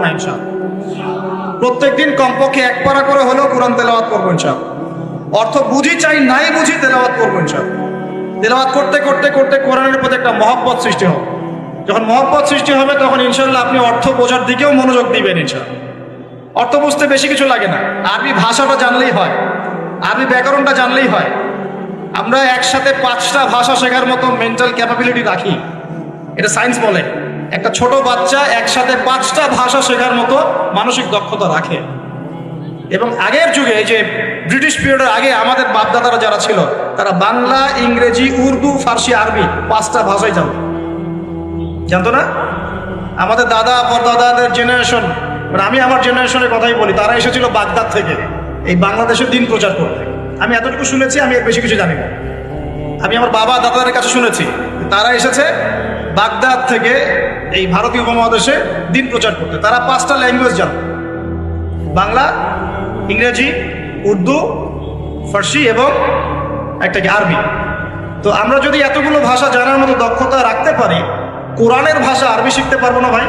না ইনশাআল্লাহ। প্রত্যেকদিন কমপক্ষে এক পারা করে হলেও কোরআন তেলাওয়াত করবো ইনশাআল্লাহ। অর্থ বুঝি চাই নাই বুঝি তেলাওয়াত করবো ইনশাআল্লাহ। তেলাওয়াত করতে করতে করতে কোরআনের প্রতি একটা মহব্বত সৃষ্টি হবে। যখন মহব্বত সৃষ্টি হবে তখন ইনশাআল্লাহ আপনি অর্থ বোঝার দিকেও মনোযোগ দিবেন ইনশাআল্লাহ। অর্থ বুঝতে বেশি কিছু লাগে না, আরবি ভাষাটা জানলেই হয়, আরবি ব্যাকরণটা জানলেই হয়। আমরা একসাথে 5টা ভাষা শেখার মতো মেন্টাল ক্যাপাবিলিটি রাখি, এটা সায়েন্স বলে। একটা ছোট বাচ্চা একসাথে 5টা ভাষা শেখার মতো মানসিক দক্ষতা রাখে। এবং আগের যুগে, এই যে ব্রিটিশ পিরিয়ডের আগে আমাদের বাপদাদারা যারা ছিল, তারা বাংলা, ইংরেজি, উর্দু, ফার্সি, আরবি 5টা ভাষাই জানতো না? আমাদের দাদা পরদাদাদের জেনারেশন, আমি আমার জেনারেশনের কথাই বলি, তারা এসেছিল বাগদাদ থেকে এই বাংলাদেশের দিন প্রচার করতে। আমি এতটুকু শুনেছি, আমি এর বেশি কিছু জানি না। আমি আমার বাবা দাদাদের কাছে শুনেছি তারা এসেছে বাগদাদ থেকে এই ভারতীয় উপমহাদেশে দিন প্রচার করতে। তারা 5টা ল্যাঙ্গুয়েজ জানে, বাংলা, ইংরেজি, উর্দু, ফার্সি এবং একটা কি আরবি। তো আমরা যদি এতগুলো ভাষা জানার মতো দক্ষতা রাখতে পারি, কোরআনের ভাষা আরবি শিখতে পারবো না ভাই?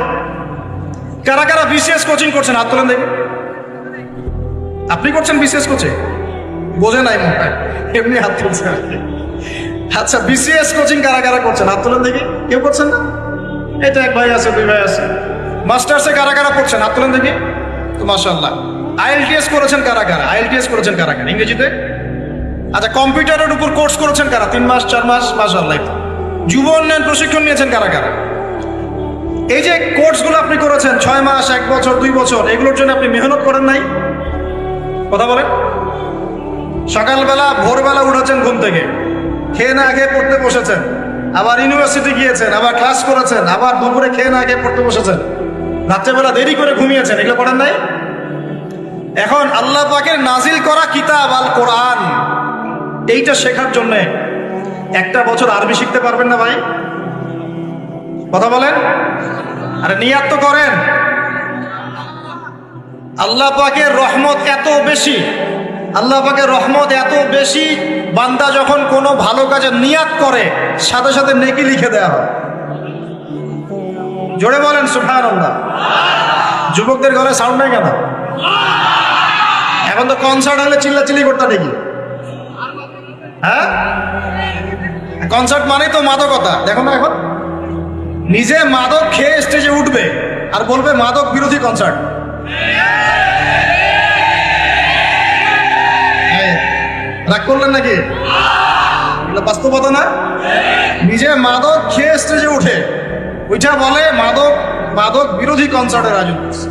কারা কারা বিসিএস কোচিং করছেন হাত তোলেন দেখি। আপনি করছেন বিসিএস কোচিং? বোঝে নাই মনে হয়, এমনি হাত তুলছে আর কি। আচ্ছা, বিসিএস কোচিং কারা কারা করছেন হাত তোলেন দেখি। কেউ করছেন না? এটা এক ভাই আছে, 2 ভাই আছে। মাস্টার্সে কারা কারা করছেন হাত তোলেন দেখি। তো মাশাআল্লাহ। আইএলটিএস করেছেন কারা কারা? আইএলটিএস করেছেন কারা কারা ইংরেজিতে? আচ্ছা, কম্পিউটারের উপর কোর্স করেছেন কারা? 3 মাস 4 মাস? মাশাআল্লাহ। যুব উন্নয়ন প্রশিক্ষণ নিয়েছেন কারা কারা? এই যে কোর্সগুলো আপনি করেছেন 6 মাস, 1 বছর, 2 বছর, এগুলোর জন্য আপনি মেহনত করেন নাই? কথা বলেন। সকালবেলা ভোরবেলা উঠেছেন ঘুম থেকে, খেয়ে না খেয়ে পড়তে বসেছেন, আবার ইউনিভার্সিটি গিয়েছেন, আবার ক্লাস করেছেন, আবার দুপুরে খেয়ে না খেয়ে পড়তে বসেছেন, রাত্রেবেলা দেরি করে ঘুমিয়েছেন, এগুলো করেন নাই? এখন আল্লাহ পাকের নাজিল করা কিতাব আল কোরআন, এইটা শেখার জন্যে 1টা বছর আরবি শিখতে পারবেন না ভাই? কথা বলেন। আরে নিয়াত তো করেন। আল্লাহ পাকের রহমত এত বেশি, আল্লাহ পাকের রহমত এত বেশি, বান্দা যখন কোনো ভালো কাজে নিয়াত করে সাথে সাথে নেকি লিখে দেওয়া হয়। জোরে বলেন সুবহানাল্লাহ। যুবকদের ঘরে সাউন্ড নাই কেন? এখন তো কনসার্ট হলে চিল্লাচিল্লি করতে দেখি। হ্যাঁ, কনসার্ট মানেই তো মাদকতা। দেখো না, এখন নিজে মাদক খেয়ে স্টেজে উঠবে আর বলবে মাদক বিরোধী কনসার্ট। রাগ করলেন নাকি? বাস্তবতা না? নিজে মাদক খেয়ে স্টেজে উঠে ওইটা বলে মাদক বিরোধী কনসার্টের আয়োজন করছে।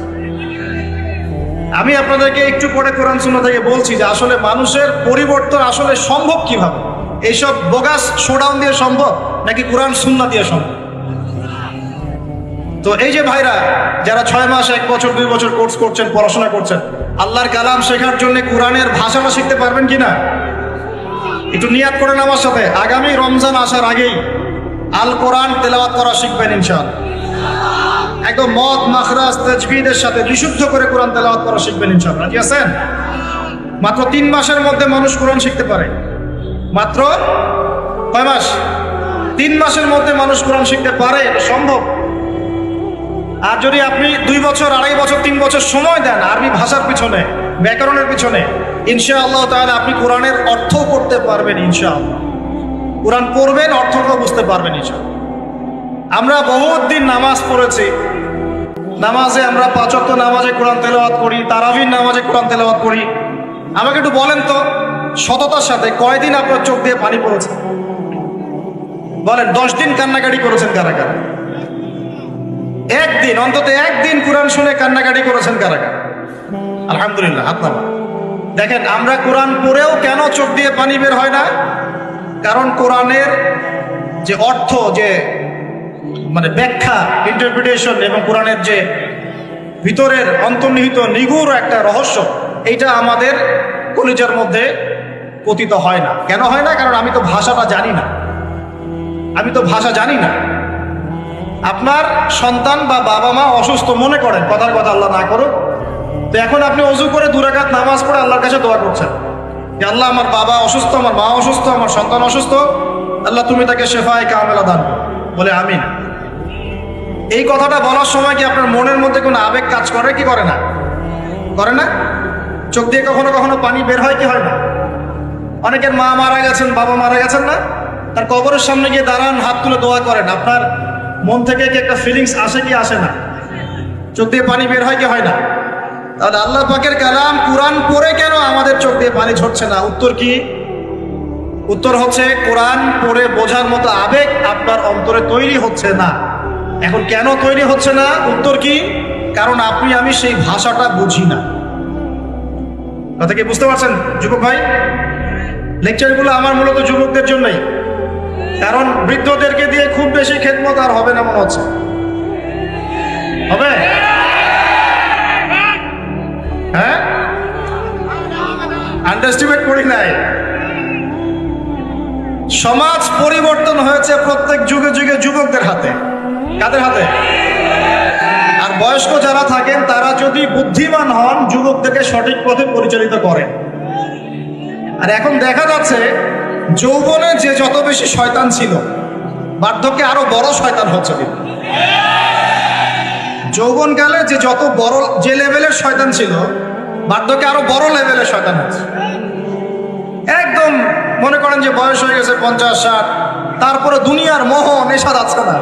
আমি আপনাদেরকে একটু পরে কোরআন সুন্নাহ থেকে বলছি যে আসলে মানুষের পরিবর্তন আসলে সম্ভব কিভাবে। এইসব বোগাস শোডাউন দিয়ে সম্ভব নাকি কোরআন সুন্নাহ দিয়ে সম্ভব? তো এই যে ভাইরা যারা 6 মাস, 1 বছর, 2 বছর কোর্স করছেন, পড়াশোনা করছেন, আল্লাহর কালাম শেখার জন্য কোরআনের ভাষাটা শিখতে পারবেন কিনা? একটু নিয়াত করেন আমার সাথে, আগামী রমজান আসার আগেই আল কোরআন তেলাওয়াত করা শিখবেন ইনশাআল্লাহ। একদম মদ, মাখরাজ, তাজবিদের সাথে বিশুদ্ধ করে কোরআন তেলাওয়াত করা শিখবেন ইনশাআল্লাহ। রাজি আছেন? মাত্র 3 মাসের মধ্যে মানুষ কোরআন শিখতে পারে। মাত্র কয় মাস? 3 মাসের মধ্যে মানুষ কোরআন শিখতে পারে, এটা সম্ভব। আর যদি আপনি 2 বছর, 2.5 বছর, 3 বছর সময় দেন আরবি ভাষার পিছনে, ব্যাকরণের পিছনে, ইনশাআল্লাহ তাআলা আপনি কোরআনের অর্থ করতে পারবেন ইনশাআল্লাহ। কোরআন পড়বেন, অর্থটাও বুঝতে পারবেন ইনশাআল্লাহ। আমরা বহুত দিন নামাজ পড়েছি, নামাজে আমরা 5 ওয়াক্ত নামাজে কোরআন তেলাওয়াত করি, তারাবির নামাজে কোরআন তেলাওয়াত করি। আমাকে একটু বলেন তো সততার সাথে, কয়দিন আপনার চোখ দিয়ে পানি পড়েছে? বলেন। 10 দিন কান্নাকাটি করেছেন কারা কারা? 1 দিন, অন্তত 1 দিন কোরআন শুনে কান্নাকাটি করেছেন কারা কারা? আলহামদুলিল্লাহ, হাত নামান। দেখেন, আমরা কোরআন পড়েও কেন চোখ দিয়ে পানি বের হয় না? কারণ কোরআনের যে অর্থ, যে মানে ব্যাখ্যা, ইন্টারপ্রিটেশন, এবং কোরআনের যে ভিতরের অন্তর্নিহিত নিগুড় একটা রহস্য, এইটা আমাদের কলিজার মধ্যে পতিত হয় না। কেন হয় না? কারণ আমি তো ভাষাটা জানি না, আমি তো ভাষা জানি না। আপনার সন্তান বা বাবা মা অসুস্থ, মনে করেন, কথার কথা আল্লাহ না করুক, তো এখন আপনি অজু করে 2 রাকাত নামাজ পড়ে আল্লাহর কাছে দোয়া করছেন যে আল্লাহ, আমার বাবা অসুস্থ, আমার মা অসুস্থ, আমার সন্তান অসুস্থ, আল্লাহ তুমি তাকে শেফায়ে কামেলা দান করো, বলে আমিন। এই কথাটা বলার সময় কি আপনার মনের মধ্যে কোনো আবেগ কাজ করে কি করে না? করে না? চোখ দিয়ে কখনো কখনো পানি বের হয় কি হয় না? অনেকের মা মারা গেছেন, বাবা মারা গেছেন না, তার কবরের সামনে গিয়ে দাঁড়ান, হাত তুলে দোয়া করেন, আপনার মন থেকে কি একটা ফিলিংস আসে কি আসে না? চোখ দিয়ে পানি বের হয় কি হয় না? তাহলে আল্লাহ পাকের কালাম কোরআন পড়ে কেন আমাদের চোখ দিয়ে পানি ঝরছে না? উত্তর কি? উত্তর হচ্ছে কোরআন পড়ে বোঝার মতো আবেগ আপনার অন্তরে তৈরি হচ্ছে না। এখন কেন তৈরি হচ্ছে না? উত্তর কি? কারণ আপনি আমি সেই ভাষাটা বুঝি না। কথা কি বুঝতে পারছেন যুবক ভাই? লেকচারগুলো আমার মূলত যুবকদের জন্যই, কারণ বৃদ্ধদেরকে দিয়ে খুব বেশি খেদমত আর হবে না মনে হচ্ছে। হবে? হ্যাঁ, আন্ডারস্টিমেট করি নাই। সমাজ পরিবর্তন হয়েছে প্রত্যেক যুগে যুগে যুবকদের হাতে। কাদের হাতে? আর বয়স্ক যারা থাকেন তারা যদি বুদ্ধিমান হন, যুবকদেরকে সঠিক পথে পরিচালিত করেন। আর এখন দেখা যাচ্ছে যৌবনে যে যত বেশি শয়তান ছিল, বার্ধক্যে আরো বড় শয়তান হচ্ছে। কিন্তু যৌবনকালে যে যত বড় যে লেভেলের শয়তান ছিল, বার্ধক্যে আরো বড় লেভেলের শয়তান হচ্ছে। একদম মনে করেন যে বয়স হয়ে গেছে 50-60, তারপরে দুনিয়ার মোহ নেশা যাচ্ছে না।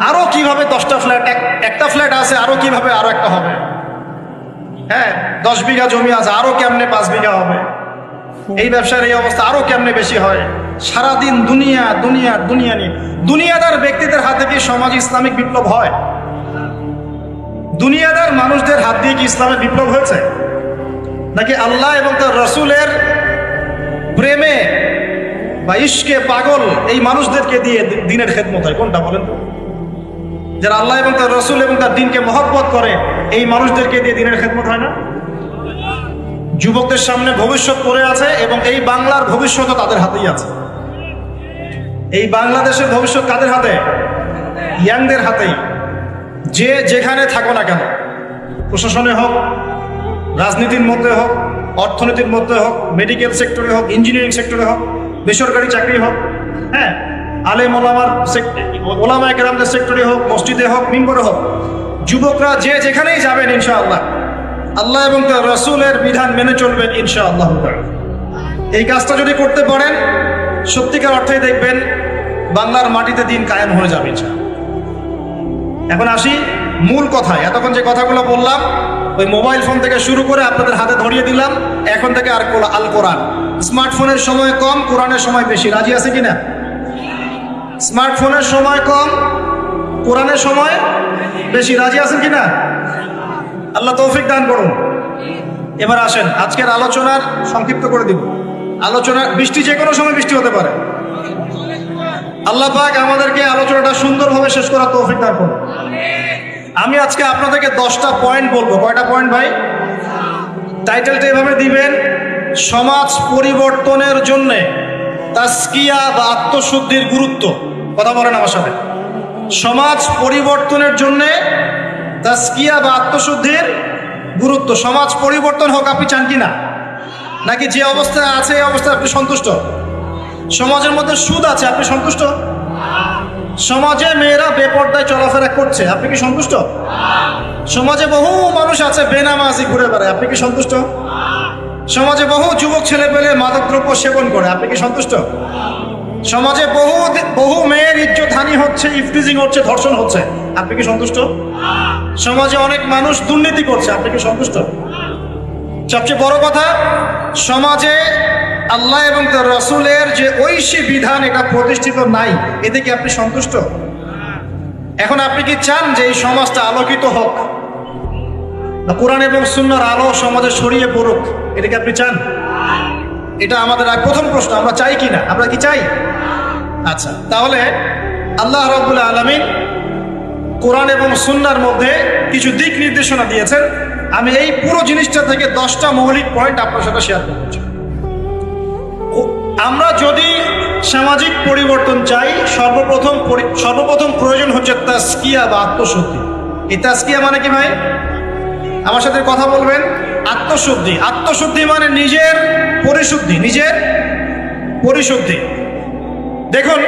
আরো কিভাবে 10টা ফ্ল্যাট, একটা ফ্ল্যাট আছে, আরো কিভাবে আরো একটা হবে। হ্যাঁ, 10 বিঘা জমি আছে, আরো কেমনে 5 বিঘা হবে। এই ব্যবসার এই অবস্থা আরো কেমনে বেশি হয়। সারাদিন দুনিয়া দুনিয়া দুনিয়া নিয়ে। দুনিয়াদার ব্যক্তিদের হাতে কি সমাজ ইসলামিক বিপ্লব হয়? দুনিয়াদার মানুষদের হাত দিয়ে কি ইসলামের বিপ্লব হয়েছে? নাকি আল্লাহ এবং তার রসুলের প্রেমে বা ইশকে পাগল এই মানুষদেরকে দিয়ে দিনের খেদমত হয়? কোনটা বলেন তো? যারা আল্লাহ এবং তার রসুল এবং তার দিনকে মহব্বত করে এই মানুষদেরকে দিয়ে দিনের খেদমত হয় না? যুবকদের সামনে ভবিষ্যৎ পড়ে আছে এবং এই বাংলার ভবিষ্যৎও তাদের হাতেই আছে। এই বাংলাদেশের ভবিষ্যৎ কাদের হাতে? ইয়াংদের হাতেই। যে যেখানে থাকো না কেন, প্রশাসনে হোক, রাজনীতির মধ্যে হোক, অর্থনীতির মধ্যে হোক, মেডিকেল সেক্টরে হোক, ইঞ্জিনিয়ারিং সেক্টরে হোক, বেসরকারি চাকরি হোক, হ্যাঁ, আলেম ওলামায়ে কেরামদের সেক্টরে হোক, মসজিদে হোক, মিম্বরে হোক, যুবকরা যে যেখানেই যাবেন ইনশাআল্লাহ আল্লাহ এবং তার রসুলের বিধান মেনে চলবেন ইনশাআল্লাহ। এই কাজটা যদি করতে পারেন, সত্যিকার অর্থেই দেখবেন বাংলার মাটিতে দিন কায়েম হয়ে যাবে। এখন আসি মূল কথায়। এতক্ষণ যে কথাগুলো বললাম, ওই মোবাইল ফোন থেকে শুরু করে আপনাদের হাতে ধরিয়ে দিলাম, এখন থেকে আর আল কোরআন। স্মার্টফোনের সময় কম, কোরআনের সময় বেশি। রাজি আছে কিনা? স্মার্টফোনের সময় কম, কোরআনের সময় বেশি। রাজি আছেন কিনা? আল্লাহ তৌফিক দান করুন। এবার আসেন আজকের আলোচনার সংক্ষিপ্ত করে দিব। আলোচনা বৃষ্টি যে কোনো সময় বৃষ্টি হতে পারে। আল্লাহ পাক আমাদেরকে আলোচনাটা সুন্দরভাবে শেষ করার তৌফিক দান করুন। আমি আজকে আপনাদেরকে 10টা পয়েন্ট বলবো। কয়টা পয়েন্ট ভাই? টাইটেলটা এভাবে দিবেন, সমাজ পরিবর্তনের জন্যে তাজকিয়া বা আত্মশুদ্ধির গুরুত্ব। কথা বলেন আমার সাথে। সমাজ পরিবর্তনের জন্যে তাজকিয়া বা আত্মশুদ্ধির গুরুত্ব। সমাজ পরিবর্তন হোক আপনি চান কি না? নাকি যে অবস্থায় আছে এই অবস্থায় আপনি সন্তুষ্ট? সমাজের মধ্যে সুদ আছে, আপনি সন্তুষ্ট? সমাজে মেয়েরা বেপর্দায় চলাফেরা করছে, আপনি কি সন্তুষ্ট? সমাজে বহু মানুষ আছে বেনামাজি ঘুরে বেড়ায়, আপনি কি সন্তুষ্ট? সমাজে বহু যুবক ছেলে পেলে মাদকদ্রব্য সেবন করে, আপনি কি সন্তুষ্ট? সমাজে বহু মেয়ের ইজ্জতহানি হচ্ছে, ইফটিজিং হচ্ছে, ধর্ষণ হচ্ছে, আপনি কি সন্তুষ্ট? সমাজে অনেক মানুষ দুর্নীতি করছে, আপনি কি সন্তুষ্ট? সবচেয়ে বড় কথা, সমাজে আল্লাহ এবং তার রসুলের যে ঐশী বিধান এটা প্রতিষ্ঠিত নাই, এতে কি আপনি সন্তুষ্ট? এখন আপনি কি চান যে এই সমাজটা আলোকিত হোক, কোরআন এবং সুন্নাহর আলো সমাজে ছড়িয়ে পড়ুক? এটা কি আপনি চান? এটা আমাদের প্রথম প্রশ্ন, আমরা চাই কি না? আমরা কি চাই? আচ্ছা, তাহলে আল্লাহ রাব্বুল আলামিন কোরআন এবং সুন্নাহর মধ্যে কিছু দিক নির্দেশনা দিয়েছেন। আমি এই পুরো জিনিসটা থেকে 10টা মৌলিক পয়েন্ট আপনার সাথে শেয়ার করতে চাই। আমরা যদি সামাজিক পরিবর্তন চাই, সর্বপ্রথম প্রয়োজন হচ্ছে তাজকিয়া বা আত্মশুদ্ধি। এই তাজকিয়া মানে কি ভাই? আমার সাথে কথা বলবেন। আত্মশুদ্ধি। আত্মশুদ্ধি মানে নিজের পরিশুদ্ধি, নিজের পরিশুদ্ধি। দেখুন,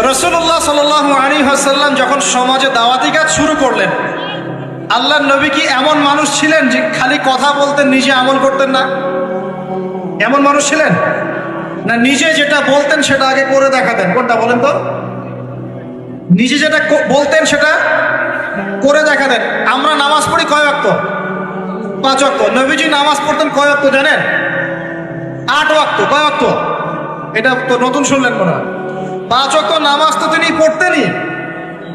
রাসূলুল্লাহ সাল্লাল্লাহু আলাইহি ওয়াসাল্লাম যখন সমাজে দাওয়াতি কাজ শুরু করলেন, আল্লাহর নবী কি এমন মানুষ ছিলেন যে খালি কথা বলতেন, নিজে আমল করতেন না? এমন মানুষ ছিলেন না? নিজে যেটা বলতেন সেটা আগে করে দেখাতেন। কোনটা বলেন তো? নিজে যেটা বলতেন সেটা করে দেখাতেন। আমরা নামাজ পড়ি কয় ওয়াক্ত? 5 ওয়াক্ত। নবীজি নামাজ পড়তেন কয় ওয়াক্ত জানেন? 8 ওয়াক্ত। কয় ওয়াক্ত? এটা তো নতুন শুনলেন মনে হয়। 5 ওয়াক্ত নামাজ তো তিনি পড়তেনই,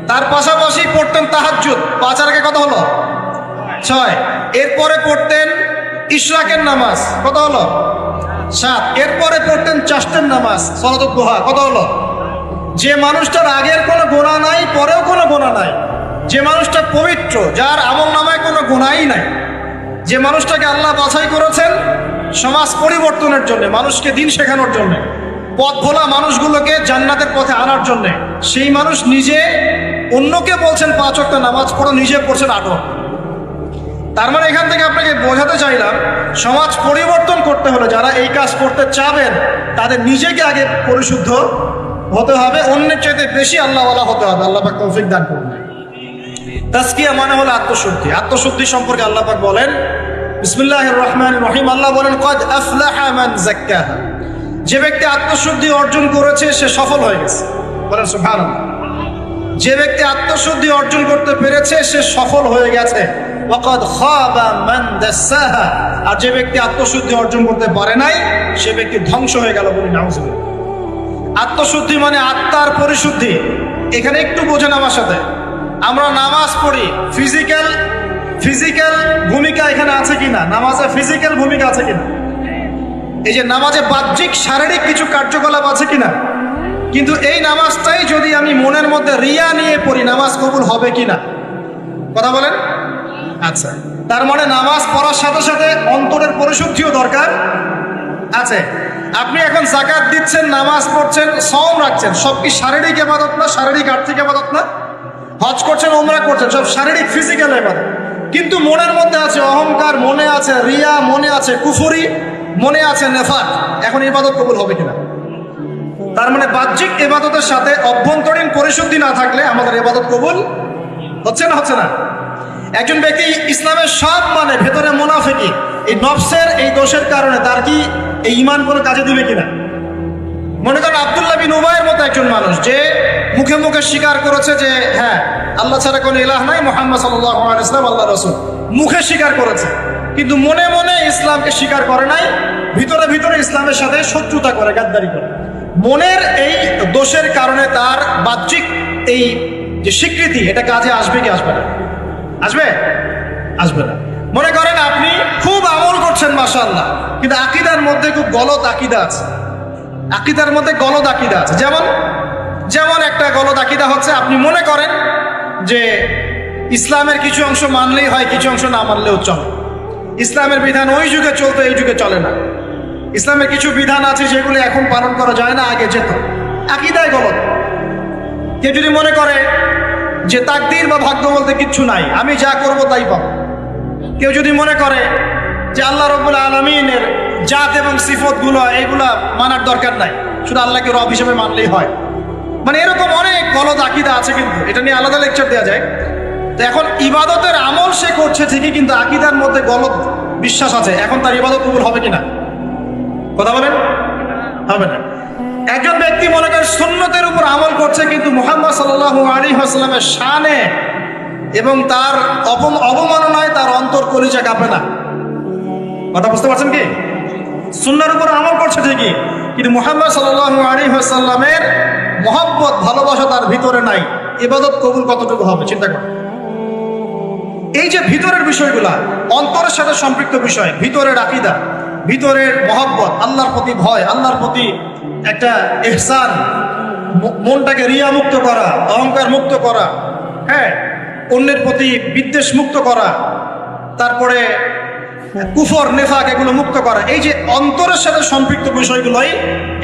তার পাশাপাশি পড়তেন তাহাজ্জুদ। 5 আর আগে কত হলো? 6। এরপরে পড়তেন ইশরাকের নামাজ, কত হলো? 7। এরপরে পড়তেন চাষতের নামাজ, সালাতুদ দুহা, কত হলো? যে মানুষটার আগের কোনো গুনাহ নাই, পরেও কোনো গুনাহ নাই, যে মানুষটা পবিত্র, যার আমল নামায় কোনো গুনাহই নাই, যে মানুষটাকে আল্লাহ বাছাই করেছেন সমাজ পরিবর্তনের জন্য, মানুষকে দিন শেখানোর জন্য, পথ ভোলা মানুষগুলোকে জান্নাতের পথে আনার জন্য, সেই মানুষ নিজে অন্যকে বলছেন 5 ওয়াক্ত নামাজ পড়ো, নিজে পড়ছেন 8 ওয়াক্ত। তার মানে এখান থেকে আপনাকে বোঝাতে চাইলাম, সমাজ পরিবর্তন করতে হলে যারা এই কাজ করতে চাবেন তাদের নিজেকে আগে পরিশুদ্ধ হতে হবে, অন্যের চাইতে বেশি আল্লাহওয়ালা হতে হবে। আল্লাহ পাক তৌফিক দান করুন। তাজকিয়া মানে হলো আত্মশুদ্ধি। আত্মশুদ্ধি সম্পর্কে আল্লাহ পাক বলেন বিসমিল্লাহির রহমানির রহিম, আল্লাহ বলেন কদ আফলাহা মান যাক্কাহা, যে ব্যক্তি আত্মশুদ্ধি অর্জন করেছে সে সফল হয়ে গেছে। বলেন সুবহানাল্লাহ। যে ব্যক্তি আত্মশুদ্ধি অর্জন করতে পেরেছে সে সফল হয়ে গেছে। ওয়াকাদ খাবা মান দাসাহা, আর যে ব্যক্তি আত্মশুদ্ধি অর্জন করতে পারে নাই সে ব্যক্তি ধ্বংস হয়ে গেল। বলি নাউজুবিল্লাহ। আত্মশুদ্ধি মানে আত্মার পরিশুদ্ধি। এখানে একটু বোঝেন আমার সাথে, আমরা নামাজ পড়ি, ফিজিক্যাল ভূমিকা এখানে আছে কিনা? নামাজে ফিজিক্যাল ভূমিকা আছে কিনা? এই যে নামাজে বাহ্যিক শারীরিক কিছু কার্যকলাপ আছে কিনা? কিন্তু এই নামাজটাই যদি আমি মনের মধ্যে রিয়া নিয়ে পড়ি, নামাজ কবুল হবে কিনা? কথা বলেন। আচ্ছা, তার মানে নামাজ পড়ার সাথে সাথে অন্তরের পরিশুদ্ধিও দরকার আছে। আপনি এখন যাকাত দিচ্ছেন, নামাজ পড়ছেন, সওম রাখছেন, সব কি শারীরিক ইবাদত না? শারীরিক আর্থিক ইবাদত না? হজ করছেন, উমরা করছেন, সব শারীরিক ফিজিক্যাল ইবাদত। কিন্তু মনের মধ্যে আছে অহংকার, মনে আছে রিয়া, মনে আছে কুফরি, মনে আছে নেফাক। এখন ইবাদত কবুল হবে কিনা? তার মানে বাহ্যিক ইবাদতের সাথে অভ্যন্তরীণ পরিশুদ্ধি না থাকলে আমাদের ইবাদত কবুল হচ্ছে না। হচ্ছে না। একজন ব্যক্তি ইসলামের সব মানে ভেতরে মুনাফিকি, এই নফসের এই দোষের কারণে তার কি এই ঈমান কোনো কাজে দিবে কিনা? মনে করেন আব্দুল্লাহ বিন উবাইয়ের মতো একজন মানুষ, যে মুখে মুখে স্বীকার করেছে যে হ্যাঁ আল্লাহ ছাড়া কোনো ইলাহ নাই, মুহাম্মদ সাল্লাল্লাহু আলাইহি ওয়াসাল্লাম আল্লাহ রাসূল, মুখে স্বীকার করেছে, কিন্তু মনে মনে ইসলামকে স্বীকার করে নাই, ভিতরে ভিতরে ইসলামের সাথে শত্রুতা করে, গাদ্দারি করে। মনের এই দোষের কারণে তার বাহ্যিক এই যে স্বীকৃতি, এটা কাজে আসবে কি আসবে না? আসবে? আসবে না। মনে করেন আপনি খুব আমল করছেন মাশাআল্লাহ, কিন্তু আকীদার মধ্যে খুব গলদ আকীদা আছে। আকীদার মধ্যে গলদ আকীদা আছে। যেমন একটা গলদ আকীদা হচ্ছে, আপনি মনে করেন যে ইসলামের কিছু অংশ মানলেই হয়, কিছু অংশ না মানলেও চলে। ইসলামের বিধান ওই যুগে চলতো, এই যুগে চলে না। ইসলামের কিছু বিধান আছে যেগুলো এখন পালন করা যায় না, আগে যেত। আকীদায় গলদ। কেউ যদি মনে করে যে তাকদীর বা ভাগ্য বলতে কিচ্ছু নাই, আমি যা করব তাই পাবো। কেউ যদি মনে করে যে আল্লাহ রাব্বুল আলামিনের জাত এবং সিফতগুলো এগুলা মানার দরকার নাই, শুধু আল্লাহকে রব হিসেবে মানলেই হয়, মানে এরকম অনেক গলদ আকীদা আছে। কিন্তু এটা নিয়ে আলাদা লেকচার দেওয়া যায়। তো এখন ইবাদতের আমল সে করছে ঠিকই, কিন্তু আকীদার মধ্যে গলদ বিশ্বাস আছে। এখন তার ইবাদত কবুল হবে কিনা? কথা বলেন। হবে না। একজন ব্যক্তি মনে করেন সুন্নতের উপর আমল করছে, কিন্তু মুহাম্মদ সাল্লাল্লাহু আলাইহি ওয়াসাল্লামের শানে এবং তার অবমাননায় তার অন্তর কলিজা কাঁপে না। কথা বুঝতে পারছেন কি? সুন্নাহর উপর আমল করছে ঠিকই, কিন্তু মুহাম্মদ সাল্লাল্লাহু আলাইহি ওয়াসাল্লামের মহব্বত, ভালোবাসা তার ভিতরে নাই। ইবাদত কবুল কতটুকু হবে চিন্তা করেন। এই যে ভিতরের বিষয়গুলা, অন্তরের সাথে সম্পৃক্ত বিষয়, ভিতরের আকীদা, ভিতরের মহব্বত, আল্লাহর প্রতি ভয়, আল্লাহর প্রতি একটা ইহসান, মনটাকে রিয়া মুক্ত করা, অহংকার মুক্ত করা, হ্যাঁ, অন্যের প্রতি বিদ্বেষ মুক্ত করা, তারপরে কুফর নেফাক এগুলো মুক্ত করা। এই যে অন্তরের সাথে সম্পৃক্ত বিষয়গুলোই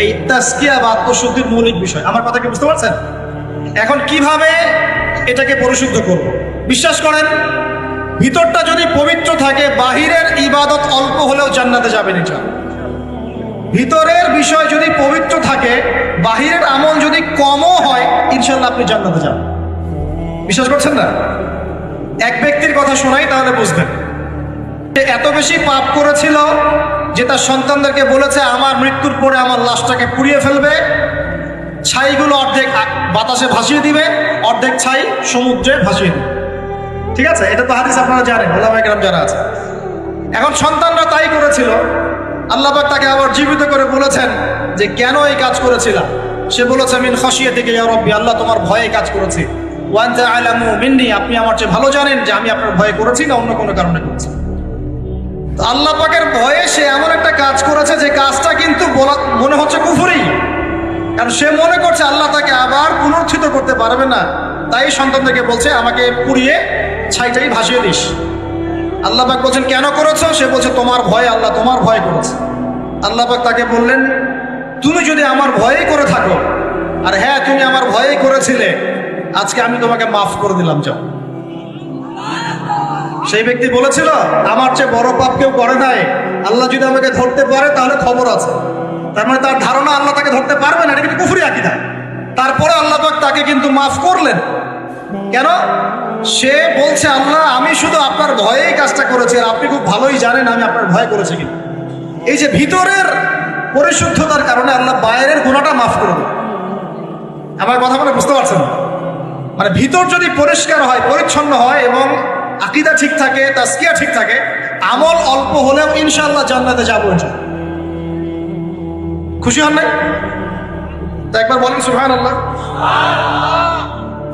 এই তাজকিয়া বা আত্মশুদ্ধির মৌলিক বিষয়। আমার কথা কি বুঝতে পারছেন? এখন কিভাবে এটাকে পরিশুদ্ধ করব? বিশ্বাস করেন, ভিতরটা যদি পবিত্র থাকে, বাহিরের ইবাদত অল্প হলেও জান্নাতে যাবেন। এটা ভিতরের বিষয় যদি পবিত্র থাকে, বাহিরের আমল যদি কমও হয়, ইনশাল্লাহ আপনি জান্নাতে যান। বিশ্বাস করছেন না? এক ব্যক্তির কথা শোনাই, তাহলে বুঝবেন। সে এত বেশি পাপ করেছিল যে তার সন্তানদেরকে বলেছে আমার মৃত্যুর পরে আমার লাশটাকে পুড়িয়ে ফেলবে, ছাইগুলো অর্ধেক বাতাসে ভাসিয়ে দিবে, অর্ধেক ছাই সমুদ্রে ভাসিয়ে দিবে। ঠিক আছে, এটা তো হাদিস আপনারা জানেন, ওলামায়ে কেরাম যারা আছে। এখন সন্তানরা তাই করেছিল। আল্লাহ পাক তাকে আবার জীবিত করে বলেছেন যে কেন এই কাজ করেছিলাম। সে বলেছে মিন খাশিয়াতিকা ইয়া রাব্বি, আল্লাহ তোমার ভয়ে কাজ করেছি। ওয়া আনতা আ'লামু মিন্নি, আপনি আমার চেয়ে ভালো জানেন যে আমি আপনার ভয়ে করেছি না অন্য কোনো কারণে করেছি। তো আল্লাহ পাকের ভয়ে সে এমন একটা কাজ করেছে যে কাজটা কিন্তু মনে হচ্ছে কুফরি, কারণ সে মনে করছে আল্লাহ তাকে আবার পুনরুত্থিত করতে পারবে না। তাই সন্তানদেরকে বলছে আমাকে পুড়িয়ে ছাইটাই ভাসিয়ে দিস। আল্লাহ পাক বলছেন কেন করেছো? সে বলছে তোমার ভয়, আল্লাহ তোমার ভয় করেছে। আল্লাহ পাক তাকে বললেন তুমি যদি আমার ভয়েই করে থাকো, আর হ্যাঁ তুমি আমার ভয়েই করেছিলে, আজকে আমি তোমাকে মাফ করে দিলাম, যাও। সেই ব্যক্তি বলেছিল আমার চেয়ে বড় পাপ কেউ করে নাই, আল্লাহ যদি আমাকে ধরতে পারে তাহলে খবর আছে। তার মানে তার ধারণা আল্লাহ তাকে ধরতে পারবে না, এটা কিন্তু কুফরি আকীদা। তারপরে আল্লাহ পাক তাকে কিন্তু মাফ করলেন। কেন? সে বলছে আল্লাহ আমি শুধু আপনার ভয়েই কাজটা করেছি, আর আপনি খুব ভালোই জানেন আমি আপনার ভয় করেছি। কিন্তু এই যে ভিতরের পরিশুদ্ধতার কারণে আল্লাহ বাইরের গুনাহটা মাফ করে দেন। আমার কথা বলে বুঝতে পারছেন? মানে ভিতর যদি পরিষ্কার হয়, পরিচ্ছন্ন হয় এবং আকীদা ঠিক থাকে, তাজকিয়া ঠিক থাকে, আমল অল্প হলেও ইনশাআল্লাহ জান্নাতে যাবো। খুশি হন নাই? তা একবার বলেন সুবহানাল্লাহ।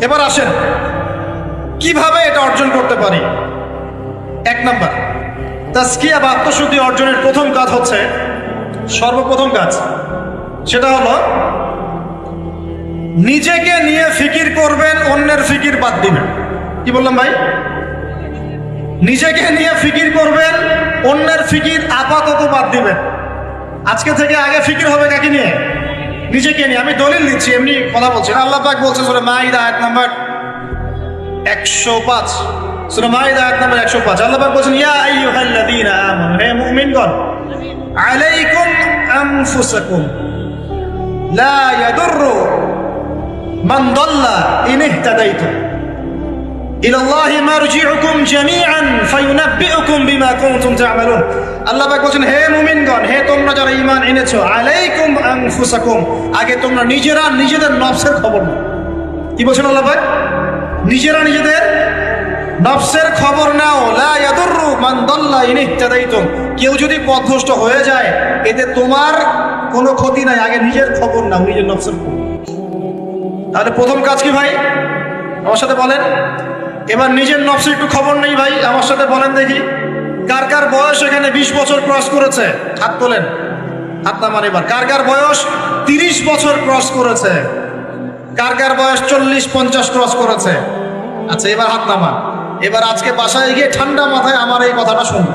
এবার আসেন কিভাবে এটা অর্জন করতে পারি। এক নাম্বার, তাজকিয়া বা আত্মশুদ্ধি অর্জনের প্রথম কাজ হচ্ছে, সর্বপ্রথম কাজ সেটা হলো নিজেকে নিয়ে ফিকির করবেন, অন্যের ফিকির বাদ দিবেন। কি বললাম ভাই? নিজেকে নিয়ে ফিকির করবেন, অন্যের ফিকির আপাতত বাদ দিবেন। আজকে থেকে আগে ফিকির হবে কাকে নিয়ে? নিজেকে নিয়ে। আমি দলিল দিচ্ছি, এমনি কথা বলছি না। আল্লাহ পাক বলছে সূরা মাইদা আয়াত নাম্বার 105, সূরা মাইদা আয়াত নাম্বার 105, আল্লাহ পাক বলেন ইয়া আইয়ুহাল্লাযীনা আমানু, হে মুমিনগণ, আলাইকুম আনফুসাকুম লা ইয়াদুররু মান দাল্লা ইন ইহতাদাইতুম ইলাল্লাহি মারজিউকুম জামিআন ফায়ুনাব্বিউকুম বিমা কুনতুম তা'মালুন। আল্লাহ পাক বলেন হে মুমিনগণ, হে তোমরা যারা ঈমান এনেছো, আলাইকুম আনফুসাকুম, আগে তোমরা নিজেরা নিজেদের নফসের খবর নাও। কি বলেন আল্লাহ পাক? নিজেরা নিজেদের নফসের খবর নাও। লা ইয়াদুররু মান দাল্লা ইন ইহতাদাইতুম, কেউ যদি পথভ্রষ্ট হয়ে যায় এতে তোমার কোনো ক্ষতি নাই, আগে নিজের খবর নাও, নিজের নফসের খবর। তাহলে প্রথম কাজ কি ভাই? আমার সাথে বলেন। এবার নিজের নফসের একটু খবর নেই ভাই, আমার সাথে বলেন দেখি কার কার বয়স এখানে 20 বছর ক্রস করেছে? হাত তোলেন, হাত নামান। এবার কার কার বয়স 30 বছর ক্রস করেছে? কার কার বয়স 40-50 ক্রস করেছে? আচ্ছা এবার হাত নামান। এবার আজকে বাসায় গিয়ে ঠান্ডা মাথায় আমার এই কথাটা শুনুন।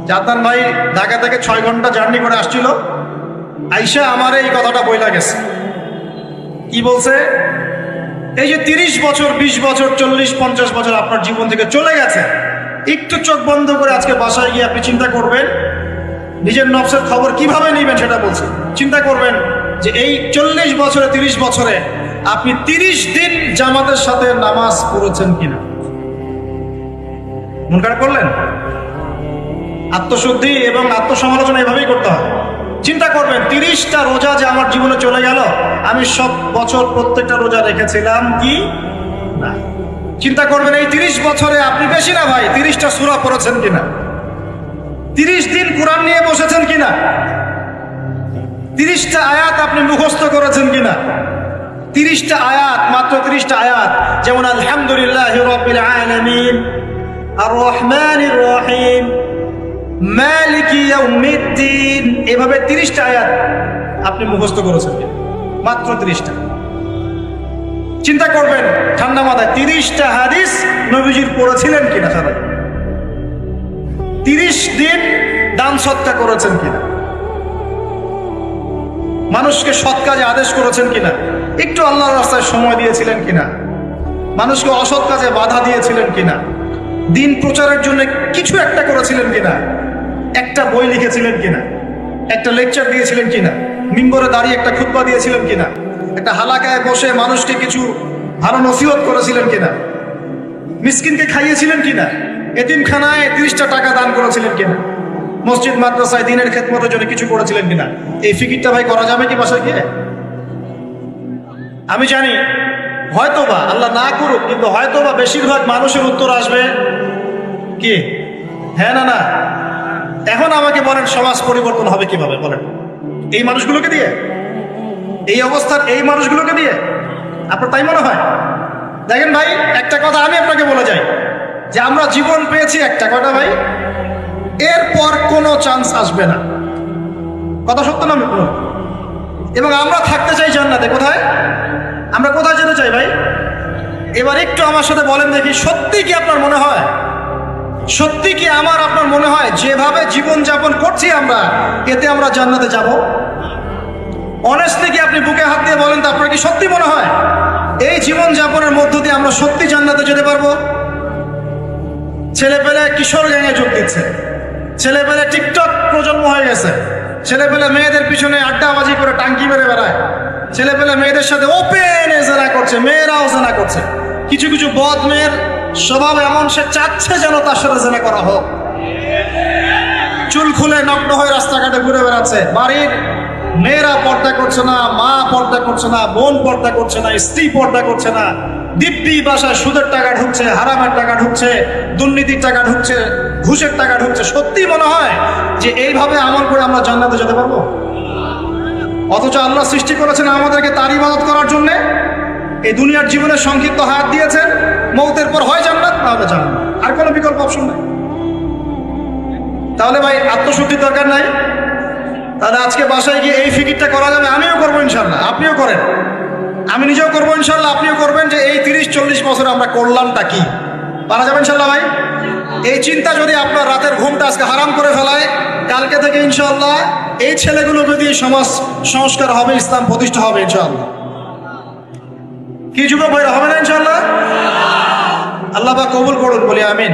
জাদান ভাই ঢাকা থেকে 6 ঘন্টা জার্নি করে আসছিল, আইসা আমার এই কথাটা বইলা গেছে। কি বলছে? এই যে 30 বছর, 20 বছর, 40-50 বছর আপনার জীবন থেকে চলে গেছে, একটু চোখ বন্ধ করে আজকে বাসায় গিয়ে আপনি চিন্তা করবেন নিজের নফসের খবর কিভাবে নেবেন সেটা বলছে। চিন্তা করবেন যে এই 40 বছরে, 30 বছরে আপনি 30 দিন জামাতের সাথে নামাজ পড়েছেন কিনা। মন খারাপ করলেন? আত্মশুদ্ধি এবং আত্মসমালোচনা এভাবেই করতে হয়। চিন্তা করবেন 30টা রোজা যে আমার জীবনে চলে গেল, আমি সব বছর প্রত্যেকটা রোজা রেখেছিলাম কি না। চিন্তা করবেন এই 30 বছরে আপনি, বেশি না ভাই, 30টা সূরা পড়েছেন কিনা, 30 দিন কোরআন নিয়ে বসেছেন কিনা, 30টা আয়াত আপনি মুখস্থ করেছেন কিনা। 30টা আয়াত, মাত্র 30টা আয়াত, যেমন আলহামদুলিল্লাহি রাব্বিল আলামিন, আর রহমানির রহিম, মালিকি ইয়াউমিদ্দিন, এভাবে 30টা আয়াত আপনি মুখস্থ করেছেন কিনা, মাত্র 30টা। চিন্তা করবেন ঠান্ডা মাথায় 30টা হাদিস নবীজির পড়েছিলেন কিনা, সারা 30 দিন দান সৎকা করেছেন কিনা, মানুষকে সৎ কাজে আদেশ করেছেন কিনা, একটু আল্লাহর রাস্তায় সময় দিয়েছিলেন কিনা, মানুষকে অসৎ কাজে বাধা দিয়েছিলেন কিনা, দিন প্রচারের জন্য কিছু একটা করেছিলেন কিনা, একটা বই লিখেছিলেন কিনা। একটা লেকচার দিয়েছিলেন কিনা, মিম্বরে দাঁড়িয়ে একটা খুতবা দিয়েছিলেন কিনা, একটা হালাকায় বসে মানুষকে কিছু ভালো নসিহত করেছিলেন কিনা, মিসকিনকে খাইয়েছিলেন কিনা, এতিমখানায় 30টা টাকা দান করেছিলেন কিনা, মসজিদ মাদ্রাসায় দিনের খেদমতের জন্য কিছু করেছিলেন কিনা। এই ফিকিরটা ভাই করা যাবে কি বাসায় গিয়ে? আমি জানি হয়তোবা, আল্লাহ না করুক, কিন্তু হয়তোবা বেশিরভাগ মানুষের উত্তর আসবে কি, হ্যাঁ না না। এখন আমাকে বলেন, সমাজ পরিবর্তন হবে কিভাবে বলেন? এই মানুষগুলোকে দিয়ে, এই অবস্থার এই মানুষগুলোকে দিয়ে? আপনার তাই মনে হয়? দেখেন ভাই, একটা কথা আমি আপনাকে বলে যাই, যে আমরা জীবন পেয়েছি একটা, কয়টা ভাই? এরপর কোনো চান্স আসবে না। কথা সত্য না? এবং আমরা থাকতে চাই জান্নাতে। কোথায়? আমরা কোথায় যেতে চাই ভাই? এবার একটু আমার সাথে বলেন দেখি, সত্যি কি আপনার মনে হয়, সত্যি কি আপনার মনে হয় যেভাবে জীবন যাপন করছি আমরা, এতে আমরা জান্নাতে যাব? অনেস্টলি কি আপনি বুকে হাত দিয়ে বলেন তো, আপনার কি সত্যি মনে হয় এই জীবন যাপনের মধ্য দিয়ে আমরা সত্যি জান্নাতে যেতে পারবো? ছেলেপেলে কিশোর গ্যাংয়ে যোগ দিচ্ছে, ছেলেপেলে টিকটক প্রজন্ম হয়ে গেছে, ছেলেপেলে মেয়েদের পিছনে আড্ডাবাজি করে টাঙ্কি মেরে বেড়ায়, ছেলেপেলে মেয়েদের সাথে ওপেন জেনা করছে, মেয়েরাও জেনা করছে। কিছু কিছু বদ মেয়ের স্বভাব এমন, সে চাচ্ছে যেন তার সাথে জেনা করা হোক। চুল খুলে নগ্ন হয়ে রাস্তাঘাটে ঘুরে বেড়াচ্ছে। বাড়ির মেয়েরা পর্দা করছে না, মা পর্দা করছে না, বোন পর্দা করছে না, স্ত্রী পর্দা করছে না। দিব্যি বাসায় সুদের টাকা ঢুকছে, হারামের টাকা ঢুকছে, দুর্নীতির টাকা ঢুকছে, ঘুষের টাকা ঢুকছে। সত্যি মনে হয় যে এইভাবে আমল করে আমরা জান্নাতে যেতে পারবো? অথচ আল্লাহ সৃষ্টি করেছেন আমাদেরকে তার ইবাদত করার জন্য। এই দুনিয়ার জীবনের সংক্ষিপ্ত হায়াত দিয়েছেন, মৌতের পর হয় জান্নাত, তাহলে জান্নাত, আর কোনো বিকল্প অপশন নাই। তাহলে ভাই আত্মশুদ্ধির দরকার নাই? তাহলে আজকে বাসায় গিয়ে এই ফিকিরটা করা যাবে? আমিও করবো ইনশাল্লাহ, আপনিও করেন, আমি নিজেও করবো ইনশাল্লাহ, আপনিও করবেন, যে এই 30-40 বছর আমরা করলামটা কি? পারা যাবে ইনশাল্লাহ ভাই? এই চিন্তা যদি আপনার রাতের ঘুমটা আজকে হারাম করে ফেলায়, কালকে থেকে ইনশাল্লাহ এই ছেলেগুলোকে দিয়ে সমাজ সংস্কার হবে, ইসলাম প্রতিষ্ঠা হবে ইনশাল্লাহ। কি যুবক ভাইরা, হবে না ইনশাল্লাহ? আল্লাহ পাক কবুল করুন, বলি আমিন।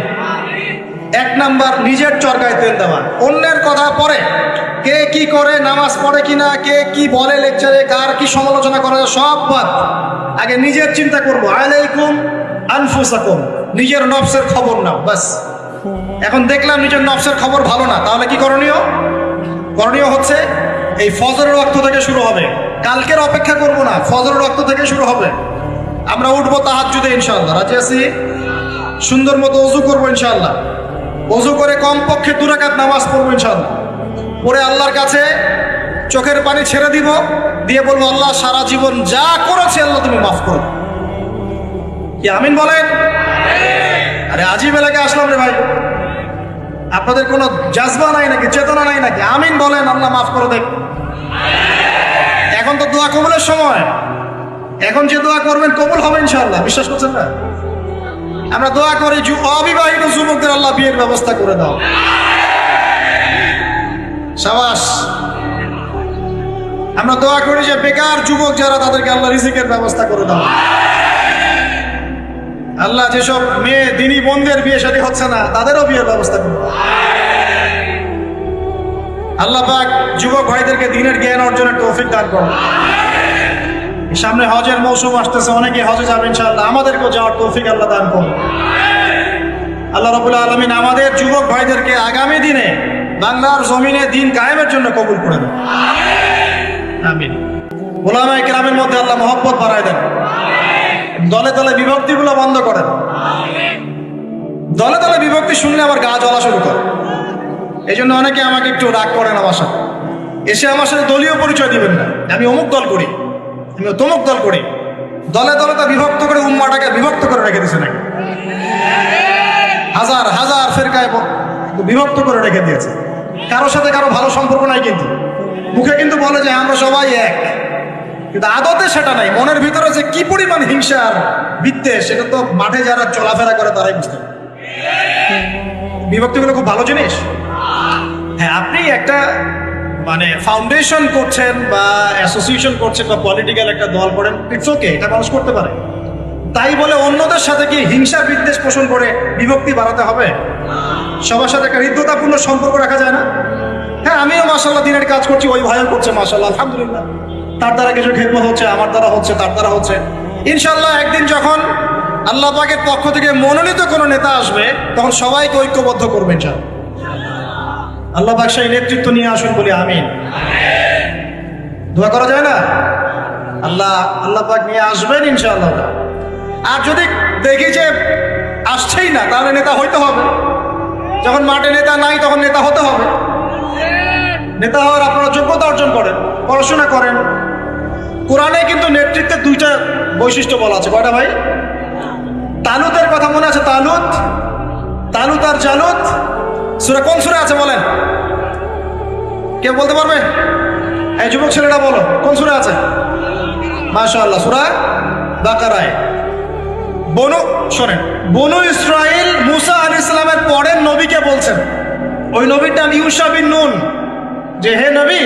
1 নাম্বার, নিজের চরকায় তেল দেওয়া। অন্যের কথা পরে, কে কি করে, নামাজ পড়ে কিনা, কে কি বলে লেকচারে, কার কি সমালোচনা করা যায়, সব বাদ। আগে নিজের চিন্তা করবো। আলাইকুম আনফুসাকুম, নিজের নফসের খবর নাও, বাস। এখন দেখলাম নিজের নফসের খবর ভালো না, তাহলে কি করণীয়? করণীয় হচ্ছে এই ফজরের ওয়াক্ত থেকে শুরু হবে। কালকের অপেক্ষা করব না, ফজরের ওয়াক্ত থেকে শুরু হবে। আমরা উঠবো তাহাজ্জুদে ইনশাআল্লাহ, রাজি আছি? সুন্দর মতো ওযু করবো ইনশাআল্লাহ, ওযু করে কমপক্ষে 2 রাকাত নামাজ পড়বো ইনশাআল্লাহ। পরে আল্লাহর কাছে চোখের পানি ছেড়ে দিব, দিয়ে বলবো, আল্লাহ সারা জীবন যা করেছি আল্লাহ তুমি মাফ করো। কি আমিন বলেন? আরে আজিব এলাকায় আসলাম রে ভাই, আপনাদের কোনো জাজবা নাই নাকি, চেতনা নাই নাকি? আমিন বলেন, আল্লাহ মাফ করে দেখ। এখন তো দোয়া কবুলের সময়, এখন যে দোয়া করবেন কবুল হবে ইনশাআল্লাহ, বিশ্বাস করছেন না? আমরা দোয়া করি অবিবাহিত যুবকদের আল্লাহ বিয়ের ব্যবস্থা করে দাও, সাবাস। আমরা দোয়া করি যে বেকার যুবক যারা, তাদেরকে আল্লাহ রিজিকের ব্যবস্থা করে দাও। আল্লাহ যেসব মেয়ে দিনী বোনদের বিয়ে শাদী হচ্ছে না, তাদেরও বিয়ের ব্যবস্থা করে দাও। আল্লাহ পাক যুবক ভাইদেরকে দ্বীনের জ্ঞান অর্জনের তৌফিক দান করুন। সামনে হজের মৌসুম আসতেছে, অনেকে হজে যাবে ইনশাআল্লাহ, আমাদেরকেও যাওয়ার তৌফিক আল্লাহ দান করুন। আল্লাহ রাব্বুল আলামিন আমাদের যুবক ভাইদেরকে আগামী দিনে বাংলার জমিনে দ্বীন কায়েমের জন্য কবুল করে দেন, আমিন। উলামায়ে কেরামের মধ্যে আল্লাহ মহব্বত বাড়ায় দেন, দলে দলে বিভক্তিগুলো বন্ধ করেন। দলে দলে বিভক্তি শুনলে আবার গা জ্বলা শুরু করে। এই জন্য অনেকে আমাকে একটু রাগ করেন আমার সাথে, এসে আমার সাথে দলীয় পরিচয় দিবেন না, আমি অমুক দল করি, আমি তমুক দল করি। দলে দলে তো বিভক্ত করে উম্মাটাকে বিভক্ত করে রেখে দিয়েছে নাকি? হাজার হাজার ফেরকায় বিভক্ত করে রেখে দিয়েছে। কারোর সাথে কারো ভালো সম্পর্ক নাই, কিন্তু মুখে কিন্তু বলে যে আমরা সবাই এক, কিন্তু আদতে সেটা নাই। মনের ভিতরে যে কি পরিমাণ হিংসা আর বিদ্বেষ, সেটা তো মাঠে যারা চলাফেরা করে তারাই বুঝতে পারে। বিভক্তিগুলো খুব ভালো জিনিস। হ্যাঁ, আপনি একটা মানে ফাউন্ডেশন করছেন বা অ্যাসোসিয়েশন করছেন বা পলিটিক্যাল একটা দল করেন, ইটস ওকে, এটা মানুষ করতে পারে। তাই বলে অন্যদের সাথে কি হিংসা বিদ্বেষ পোষণ করে বিভক্তি বাড়াতে হবে? সবার সাথে একটা হৃদ্যতাপূর্ণ সম্পর্ক রাখা যায় না? হ্যাঁ, আমিও মাশাআল্লাহ দিনের কাজ করছি, ওই ভাইও করছে মাশাআল্লাহ, আলহামদুলিল্লাহ। তার দ্বারা কিছু খেদমত হচ্ছে, আমার দ্বারা হচ্ছে, তার দ্বারা হচ্ছে। ইনশাআল্লাহ একদিন যখন আল্লাহ পাকের পক্ষ থেকে মনোনীত কোনো নেতা আসবে, তখন সবাইকে ঐক্যবদ্ধ করবেন ইনশাআল্লাহ। আল্লাহ পাক সেই নেতৃত্ব নিয়ে আসুন বলি আমিন। দোয়া করা যায় না? আল্লাহ পাক নিয়ে আসবেন ইনশাআল্লাহ। আর যদি দেখি যে আসছেই না, তাহলে নেতা হইতে হবে। যখন মাঠে নেতা নাই, তখন নেতা হতে হবে। নেতা হওয়ার আপনারা যোগ্যতা অর্জন করেন, পড়াশোনা করেন। কোরআনে কিন্তু নেতৃত্বের দুইটা বৈশিষ্ট্য বলা আছে। কয়টা ভাই? তালুতের কথা মনে আছে? তালুত আর জালুত সূরা, কোন সূরা আছে বলেন? কেউ বলতে পারবে? এই যুবক ছেলেটা বলো, কোন সূরা আছে? মাশাআল্লাহ, সূরা বাকারায়। শোনেন, বনু ইসরাইল মুসা আলাইহিস সালামের পরের নবীকে বলছেন, ওই নবীর নাম ইউশা বিন নুন, যে হে নবী,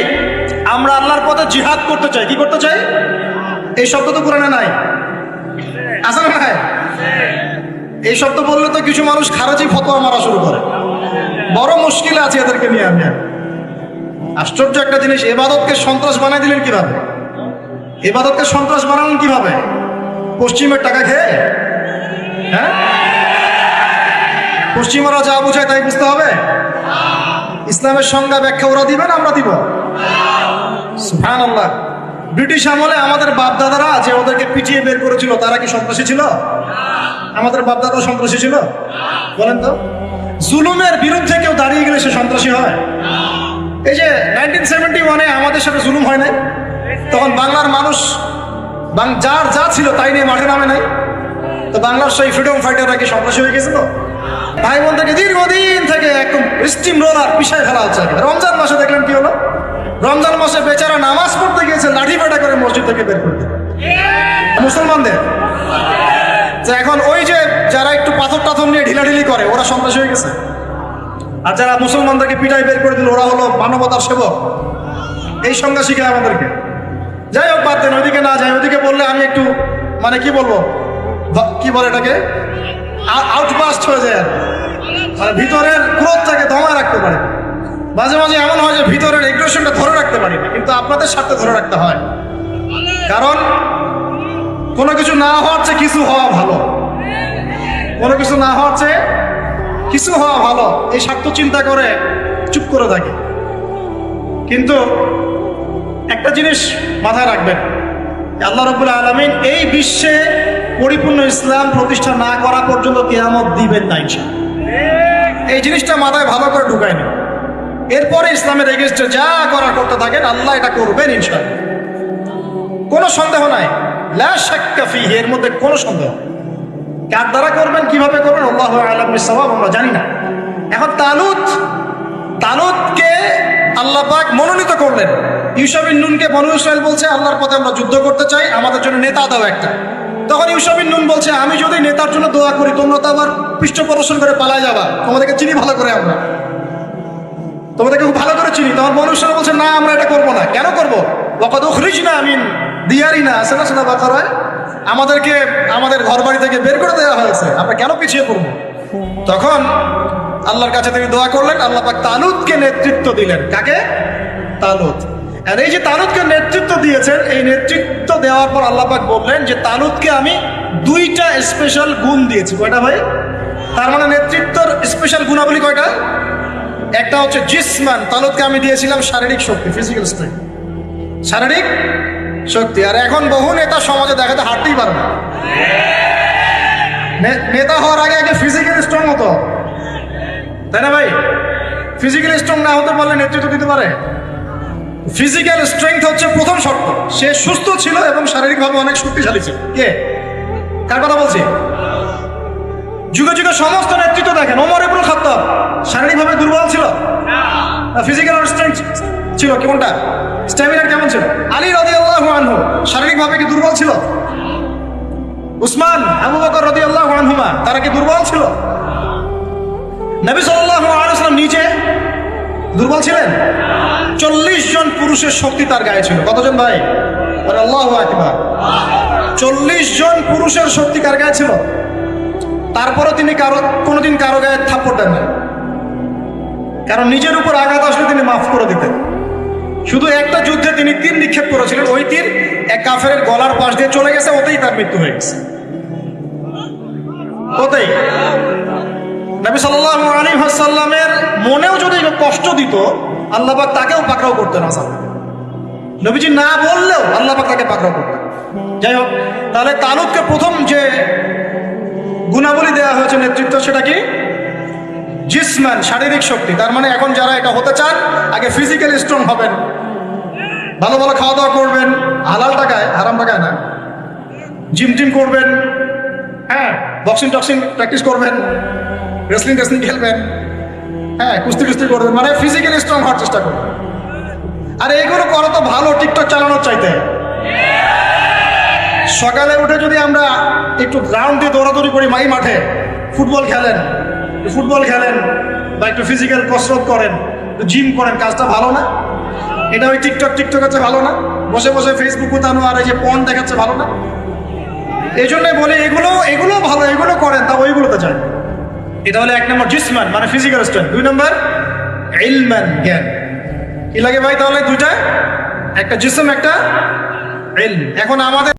আমরা আল্লাহর পথে জিহাদ করতে চাই। কি করতে চাই? এই শব্দ তো কোরআনে নাই, আছে না ভাই? এই শব্দ বললে তো কিছু মানুষ খারাজি ফতোয়া মারা শুরু করে। বড় মুশকিল আছে এদেরকে নিয়ে। আমি আশ্চর্য একটা জিনিস, ইবাদতকে সন্ত্রাস বানাই দিলেন কিভাবে? ইবাদতকে সন্ত্রাস বানালেন কিভাবে? পশ্চিমের টাকা খেয়ে? হ্যাঁ, পশ্চিমারা যা বুঝায় তাই বুঝতে হবে? ইসলামের সংজ্ঞা ব্যাখ্যা ওরা দিবেন, আমরা দিব? সুবহানাল্লাহ। ব্রিটিশ আমলে আমাদের বাপ দাদারা যে ওদেরকে পিটিয়ে বের করেছিল, তারা কি সন্ত্রাসী ছিল? আমাদের বাপ দাদা সন্ত্রাসী ছিল? বলেন তো। জুলুমের বিরুদ্ধে কেউ দাঁড়িয়ে গেলে সে সন্ত্রাসী হয়? এই যে 1971-এ আমাদের সাথে জুলুম হয় নাই, তখন বাংলার মানুষ যার যা ছিল তাই নিয়ে মাঠে নামে নাই, তো বাংলার সেই ফ্রিডম ফাইটাররা কি সন্ত্রাসী হয়ে গেছিল? ভাই বোনদেরকে দীর্ঘদিন থেকে একদম স্টিম রোলার পিছায় ফেলা হচ্ছে। রমজান মাসে দেখলেন কি হলো? রমজান মাসে বেচারা নামাজ পড়তে গিয়েছে, লাঠি ফাটা করে মসজিদ থেকে বের করতে মুসলমানদের। এখন ওই যে যারা একটু পাথর টাথর নিয়ে ঢিলাঢিলি করে, ওরা সন্ত্রাসী হয়ে গেছে। আর যারা মুসলমানদেরকে পিটাই বের করে দিল, ওরা হলো মানবতার সেবক। এই সংজ্ঞা শিখে আমাদেরকে। যাই হোক, বাদ দেন, ওইদিকে না যাই। ওইদিকে বললে আমি একটু মানে কি বলবো, কি বলে এটাকে, আউটবাস্ট হয়ে যায়। আর মানে ভিতরের ক্রোধটাকে দমায় রাখতে পারে। মাঝে মাঝে এমন হয় যে ভিতরের এগ্রেশনটা ধরে রাখতে পারি না, কিন্তু আপনাদের সাথে ধরে রাখতে হয়। কারণ কোনো কিছু না হওয়ার চেয়ে কিছু হওয়া ভালো। কোনো কিছু না হওয়ার চেয়ে কিছু হওয়া ভালো, এই স্বার্থ চিন্তা করে চুপ করে থাকি। কিন্তু একটা জিনিস মাথায় রাখবেন, আল্লাহ রাব্বুল আলামিন এই বিশ্বে পরিপূর্ণ ইসলাম প্রতিষ্ঠা না করা পর্যন্ত কিয়ামত দিবেন না ইনশাআল্লাহ। এই জিনিসটা মাথায় ভালো করে ঢুকায় নিন। এরপরে ইসলামের এগেইনস্টে যা করার করতে থাকেন, আল্লাহ এটা করবেন ইনশাআল্লাহ। কোনো সন্দেহ নাই, লা শাক্কা ফীহি, এর মধ্যে কোনো সন্দেহ। কার দ্বারা করবেন, কিভাবে করবেন, আল্লাহু আ'লাম বিস-সাওয়াব, আমরা জানি না। এখন তালুতকে আল্লাহ পাক মনোনীত করলেন। ইউশা বিন নুনকে বনু ইসরাইল বলছে, আল্লাহর পথে আমরা যুদ্ধ করতে চাই, আমাদের জন্য নেতা দাও একটা। তখন ইউশা বিন নুন বলছে, আমি যদি নেতার জন্য দোয়া করি, তোমরা তো আবার পৃষ্ঠপ্রদর্শন করে পালায় যাবা, তোমাদেরকে চিনি ভালো করে, আমরা তোমাদেরকে খুব ভালো করে চিনি। তখন বনু ইসরাইল বলছে, না, আমরা এটা করবো না। কেন করবো? ওয়াকাদ উখরিজনা মিন দিয়ারিনা, আছে না সূরা বাকারায়? আমাদেরকে আমাদের ঘর বাড়ি থেকে বের করে দেওয়া হয়েছে, আমরা কেন পিছিয়ে পড়বো? তখন আল্লাহর কাছে তিনি দোয়া করলেন, আল্লাহ পাক তালুতকে নেতৃত্ব দিলেন। কাকে? তালুত। আর এই যে তালুতকে নেতৃত্ব দিয়েছেন, এই নেতৃত্ব দেওয়ার পর আল্লাহ পাক বললেন যে তালুতকে আমি দুইটা স্পেশাল গুণ দিয়েছি। কয়টা ভাই? তার মানে নেতৃত্বের স্পেশাল গুণাবলী কয়টা? একটা হচ্ছে জিসমান, তালুতকে আমি দিয়েছিলাম শারীরিক শক্তি, ফিজিক্যাল স্ট্রেংথ, শারীরিক শক্তি। আর এখন বহু নেতা সমাজে দেখাতে হাঁটতেই পারে না। নেতা হওয়ার আগে আগে ফিজিক্যাল স্ট্রং হতো, তাই না ভাই? ফিজিক্যাল স্ট্রং না হতে পারলে নেতৃত্ব দিতে পারে? ফিজিক্যাল স্ট্রেংথ হচ্ছে প্রথম শর্ত। সে সুস্থ ছিল এবং শারীরিকভাবে অনেক শক্তিশালী ছিল। কে? কার কথা বলছি? যুগে যুগে সমস্ত নেতৃত্ব দেখেন। ওমর ইবনুল খাত্তাব শারীরিকভাবে দুর্বল ছিল, ফিজিক্যাল স্ট্রেংথ ছিল কোনটা? স্ট্যামিনা কেমন ছিল? আলী রাদিয়াল্লাহু আনহু শারীরিকভাবে কি দুর্বল ছিল? উসমান, আবু বকর রাদিয়াল্লাহু আনহুমা, তারা কি দুর্বল ছিল? নবী সাল্লাল্লাহু আলাইহি ওয়াসাল্লাম নিজে দুর্বল ছিলেন? 40 জন পুরুষের শক্তি তার গায়ে ছিল। কতজন ভাই? আল্লাহু আকবার। 40 জন পুরুষের শক্তি কার গায়ে ছিল? তারপরও তিনি কোনোদিন কারো গায়ে থাপ্পড় দেন না। কারণ নিজের উপর আঘাত আসলে তিনি মাফ করে দিতেন। শুধু একটা যুদ্ধে তিনি তীর নিক্ষেপ করেছিলেন, ওই তীর এক কাফেরের গলার পাশ দিয়ে চলে গেছে, ওতেই তার মৃত্যু হয়ে গেছে, ওতেই। নবী সাল্লাল্লাহু আলাইহি ওয়াসাল্লামের মনেও যদি কষ্ট দিত, আল্লাহ পাক তাকেও পাকড়াও করতেন আসাদ। নবীজি না বললেও আল্লাহ পাক তাকে পাকড়াও করতেন। যাই হোক, তাহলে তালুতকে প্রথম যে গুণাবলী দেওয়া হয়েছে নেতৃত্ব, সেটা কি? জিসমান, শারীরিক শক্তি। তার মানে এখন যারা এটা হতে চান, আগে ফিজিক্যালি স্ট্রং হবেন, ভালো ভালো খাওয়া দাওয়া করবেন, হালাল টাকায়, হারাম টাকায় না, জিম টিম করবেন, হ্যাঁ, বক্সিং টক্সিং প্র্যাকটিস করবেন, রেসলিং টেসলিং খেলবেন, হ্যাঁ, কুস্তি কুস্তি করবেন, মানে ফিজিক্যালি স্ট্রং হওয়ার চেষ্টা করবেন। আর এইগুলো করো তো ভালো, টিকটক চালানোর চাইতে। সকালে উঠে যদি আমরা একটু গ্রাউন্ড দিয়ে দৌড়াদৌড়ি করি, মাঠে ফুটবল খেলেন বা একটু ফিজিক্যাল কসরত করেন, জিম করেন, কাজটা ভালো না? এটা ওই টিকটক হচ্ছে ভালো না? বসে বসে ফেসবুক উতানো আর এই যে পর্ন দেখাচ্ছে ভালো না? এই জন্যই বলে এগুলো ভালো, এগুলো করেন, তা ওইগুলোতে যায়। এটা হলো এক নম্বর জিসমান, মানে ফিজিক্যাল স্ট্রেংথ। দুই নম্বর ইলমান, জ্ঞান। কি লাগে ভাই তাহলে দুইটা? একটা জিসম, একটা ইলম। এখন আমাদের